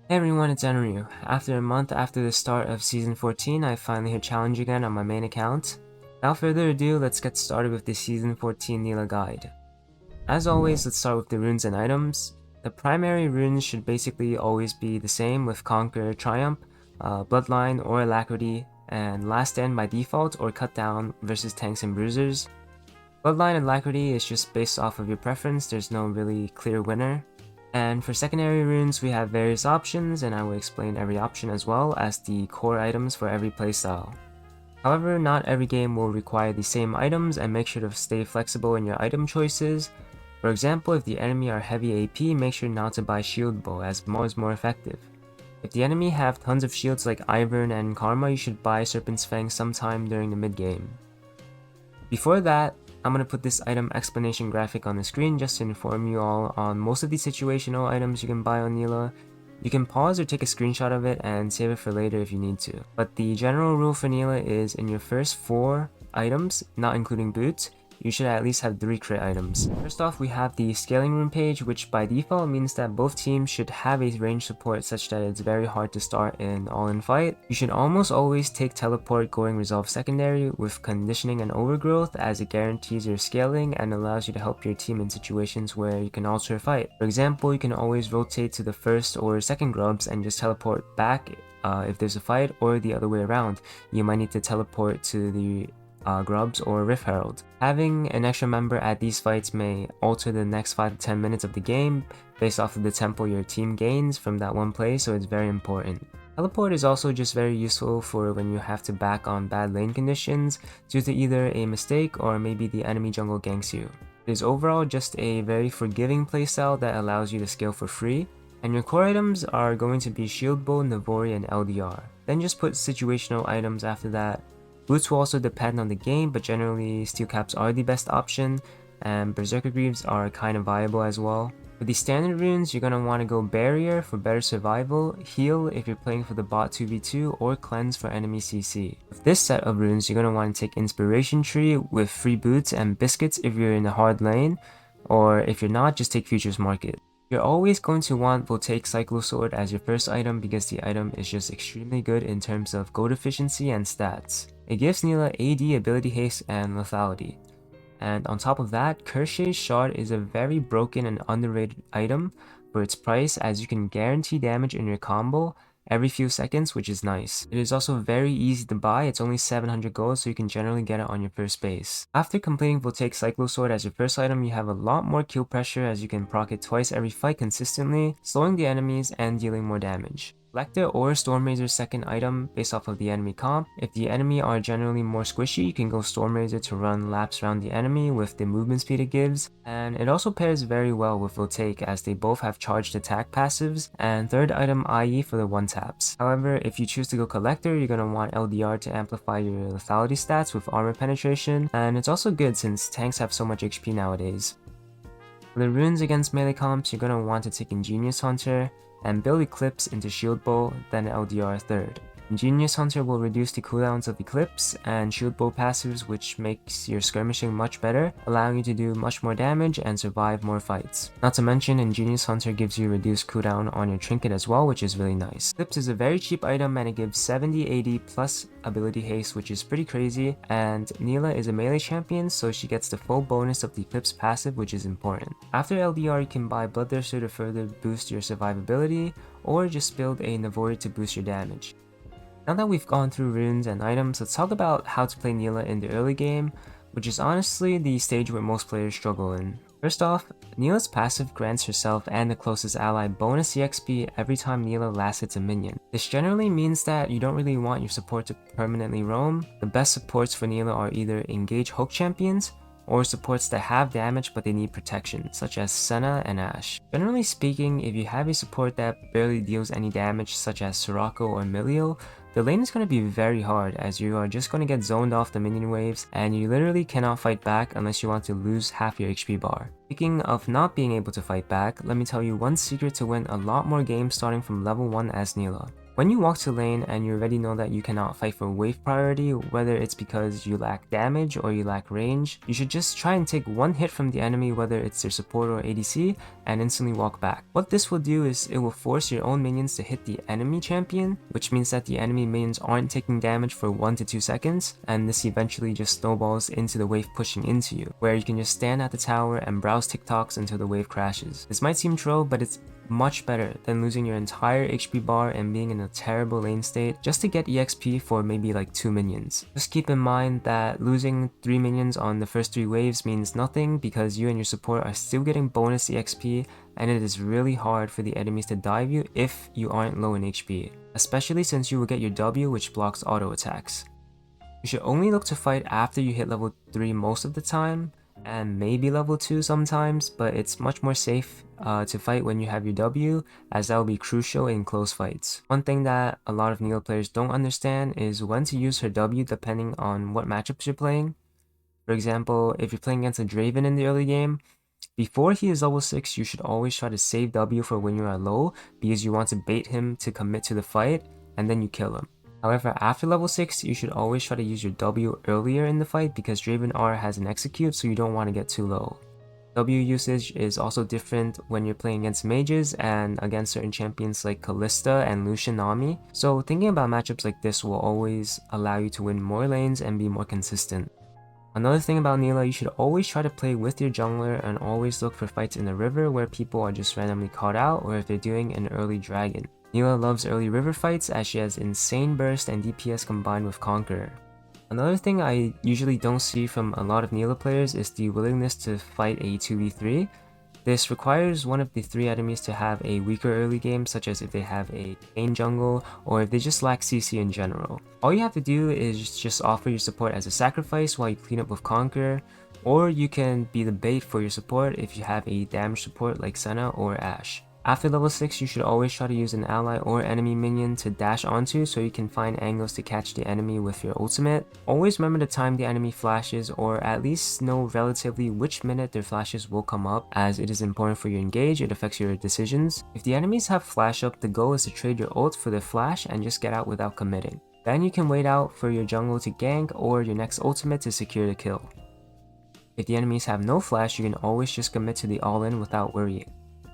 Hey everyone, it's Enryu. After a month after the start of Season 14, I finally hit challenge again on my main account. Without further ado, let's get started with the Season 14 Nilah guide. As always, let's start with the runes and items. The primary runes should basically always be the same with Conquer, Triumph, Bloodline, or Alacrity, and Last Stand by default or Cut Down versus Tanks and Bruisers. Bloodline and Alacrity is just based off of your preference, there's no really clear winner. And for secondary runes, we have various options, and I will explain every option as well as the core items for every playstyle. However, not every game will require the same items, and make sure to stay flexible in your item choices. For example, if the enemy are heavy AP, make sure not to buy Shield Bow as more is more effective. If the enemy have tons of shields like Ivern and Karma, you should buy Serpent's Fang sometime during the mid game. Before that, I'm going to put this item explanation graphic on the screen just to inform you all on most of the situational items you can buy on Nilah. You can pause or take a screenshot of it and save it for later if you need to. But the general rule for Nilah is in your first 4 items, not including boots, you should at least have 3 crit items. First off, we have the scaling rune page, which by default means that both teams should have a range support such that it's very hard to start an all-in fight. You should almost always take teleport going resolve secondary with conditioning and overgrowth, as it guarantees your scaling and allows you to help your team in situations where you can alter a fight. For example, you can always rotate to the first or second grubs and just teleport back if there's a fight, or the other way around. You might need to teleport to the grubs or Rift Herald. Having an extra member at these fights may alter the next 5 to 10 minutes of the game based off of the tempo your team gains from that one play, so it's very important. Teleport is also just very useful for when you have to back on bad lane conditions due to either a mistake or maybe the enemy jungle ganks you. It is overall just a very forgiving playstyle that allows you to scale for free, and your core items are going to be Shield Bow, Navori, and LDR. Then just put situational items after that. Boots will also depend on the game, but generally steel caps are the best option, and berserker greaves are kind of viable as well. For the standard runes, you're going to want to go barrier for better survival, heal if you're playing for the bot 2v2, or cleanse for enemy CC. With this set of runes, you're going to want to take inspiration tree with free boots and biscuits if you're in a hard lane, or if you're not, just take futures market. You're always going to want Voltaic Cyclosword as your first item because the item is just extremely good in terms of gold efficiency and stats. It gives Nilah AD, ability haste, and lethality. And on top of that, Kersha's Shard is a very broken and underrated item for its price, as you can guarantee damage in your combo every few seconds, which is nice. It is also very easy to buy, it's only 700 gold, so you can generally get it on your first base. After completing Voltaic Cyclosword as your first item, you have a lot more kill pressure as you can proc it twice every fight consistently, slowing the enemies and dealing more damage. Collector or Stormrazor's second item based off of the enemy comp. If the enemy are generally more squishy, you can go Stormrazor to run laps around the enemy with the movement speed it gives, and it also pairs very well with Voltaic as they both have charged attack passives, and third item IE for the one taps. However, if you choose to go Collector, you're going to want LDR to amplify your lethality stats with armor penetration, and it's also good since tanks have so much HP nowadays. For the runes against melee comps, you're going to want to take Ingenious Hunter and build Eclipse into Shield Bow, then LDR third. Ingenious Hunter will reduce the cooldowns of Eclipse and Shield Bow passives, which makes your skirmishing much better, allowing you to do much more damage and survive more fights. Not to mention, Ingenious Hunter gives you reduced cooldown on your trinket as well, which is really nice. Eclipse is a very cheap item and it gives 70 AD plus ability haste, which is pretty crazy, and Nilah is a melee champion, so she gets the full bonus of the Eclipse passive, which is important. After LDR, you can buy Bloodthirster to further boost your survivability, or just build a Navori to boost your damage. Now that we've gone through runes and items, let's talk about how to play Nilah in the early game, which is honestly the stage where most players struggle in. First off, Nilah's passive grants herself and the closest ally bonus EXP every time Nilah last hits a minion. This generally means that you don't really want your support to permanently roam. The best supports for Nilah are either engage hook champions, or supports that have damage but they need protection, such as Senna and Ashe. Generally speaking, if you have a support that barely deals any damage, such as Soraka or Emilio, the lane is going to be very hard as you are just going to get zoned off the minion waves and you literally cannot fight back unless you want to lose half your HP bar. Speaking of not being able to fight back, let me tell you one secret to win a lot more games starting from level 1 as Nilah. When you walk to lane and you already know that you cannot fight for wave priority, whether it's because you lack damage or you lack range, you should just try and take one hit from the enemy, whether it's their support or ADC, and instantly walk back. What this will do is it will force your own minions to hit the enemy champion, which means that the enemy minions aren't taking damage for 1 to 2 seconds, and this eventually just snowballs into the wave pushing into you, where you can just stand at the tower and browse TikToks until the wave crashes. This might seem troll, but it's much better than losing your entire HP bar and being in a terrible lane state just to get EXP for maybe like 2 minions. Just keep in mind that losing 3 minions on the first 3 waves means nothing because you and your support are still getting bonus EXP, and it is really hard for the enemies to dive you if you aren't low in HP, especially since you will get your W, which blocks auto attacks. You should only look to fight after you hit level 3 most of the time, and maybe level 2 sometimes, but it's much more safe to fight when you have your W, as that will be crucial in close fights. One thing that a lot of Nilah players don't understand is when to use her W depending on what matchups you're playing. For example, if you're playing against a Draven in the early game, before he is level 6, you should always try to save W for when you are low, because you want to bait him to commit to the fight, and then you kill him. However, after level 6, you should always try to use your W earlier in the fight because Draven R has an execute, so you don't want to get too low. W usage is also different when you're playing against mages and against certain champions like Kalista and Lucian Nami, so thinking about matchups like this will always allow you to win more lanes and be more consistent. Another thing about Nilah, you should always try to play with your jungler and always look for fights in the river where people are just randomly caught out, or if they're doing an early dragon. Nilah loves early river fights as she has insane burst and DPS combined with Conqueror. Another thing I usually don't see from a lot of Nilah players is the willingness to fight a 2v3. This requires one of the 3 enemies to have a weaker early game, such as if they have a main jungle or if they just lack CC in general. All you have to do is just offer your support as a sacrifice while you clean up with Conqueror, or you can be the bait for your support if you have a damage support like Senna or Ashe. After level 6, you should always try to use an ally or enemy minion to dash onto so you can find angles to catch the enemy with your ultimate. Always remember to time the enemy flashes, or at least know relatively which minute their flashes will come up, as it is important for your engage, it affects your decisions. If the enemies have flash up, the goal is to trade your ult for their flash and just get out without committing. Then you can wait out for your jungle to gank or your next ultimate to secure the kill. If the enemies have no flash, you can always just commit to the all-in without worrying.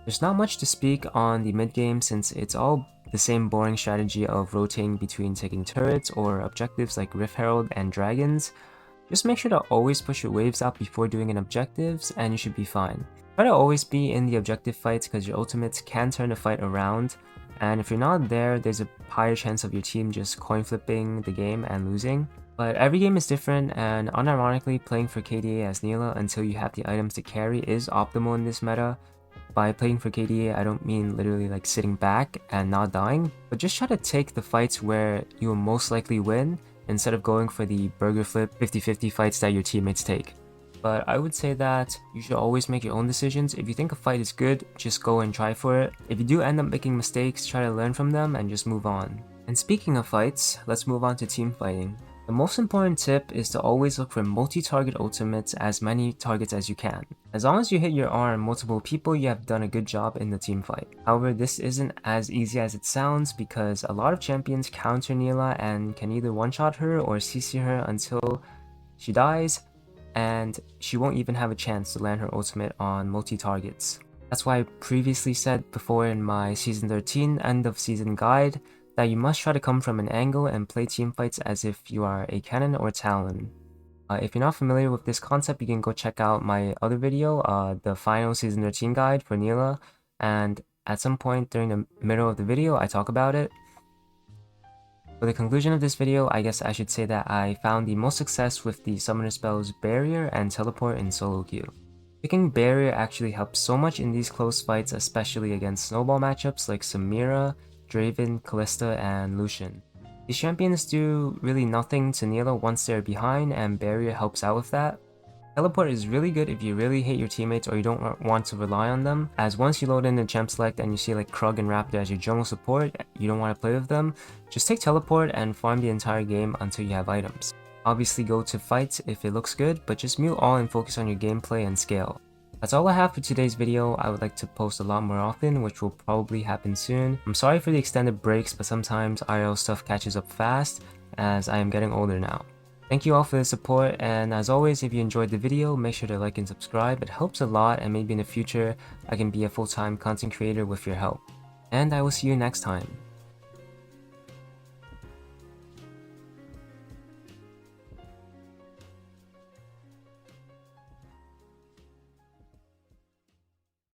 There's not much to speak on the mid game since it's all the same boring strategy of rotating between taking turrets or objectives like Rift Herald and dragons. Just make sure to always push your waves out before doing an objectives and you should be fine. Try to always be in the objective fights because your ultimates can turn the fight around, and if you're not there, there's a higher chance of your team just coin flipping the game and losing. But every game is different, and unironically playing for KDA as Nilah until you have the items to carry is optimal in this meta. By playing for KDA, I don't mean literally like sitting back and not dying, but just try to take the fights where you will most likely win instead of going for the burger flip 50-50 fights that your teammates take. But I would say that you should always make your own decisions. If you think a fight is good, just go and try for it. If you do end up making mistakes, try to learn from them and just move on. And speaking of fights, let's move on to team fighting. The most important tip is to always look for multi-target ultimates, as many targets as you can. As long as you hit your R on multiple people, you have done a good job in the team fight. However, this isn't as easy as it sounds because a lot of champions counter Nilah and can either one-shot her or CC her until she dies, and she won't even have a chance to land her ultimate on multi-targets. That's why I previously said before in my Season 13 end of season guide that you must try to come from an angle and play teamfights as if you are a Cannon or Talon. If you're not familiar with this concept, you can go check out my other video, the final Season 13 guide for Nilah, and at some point during the middle of the video, I talk about it. For the conclusion of this video, I guess I should say that I found the most success with the summoner spells Barrier and Teleport in solo queue. Picking Barrier actually helps so much in these close fights, especially against snowball matchups like Samira, Draven, Kalista, and Lucian. These champions do really nothing to Nilah once they're behind, and Barrier helps out with that. Teleport is really good if you really hate your teammates or you don't want to rely on them, as once you load in the champ select and you see like Krug and Raptor as your jungle support, you don't want to play with them, just take Teleport and farm the entire game until you have items. Obviously go to fights if it looks good, but just mute all and focus on your gameplay and scale. That's all I have for today's video. I would like to post a lot more often, which will probably happen soon. I'm sorry for the extended breaks, but sometimes IRL stuff catches up fast as I am getting older now. Thank you all for the support, and as always, if you enjoyed the video, make sure to like and subscribe. It helps a lot, and maybe in the future I can be a full-time content creator with your help. And I will see you next time.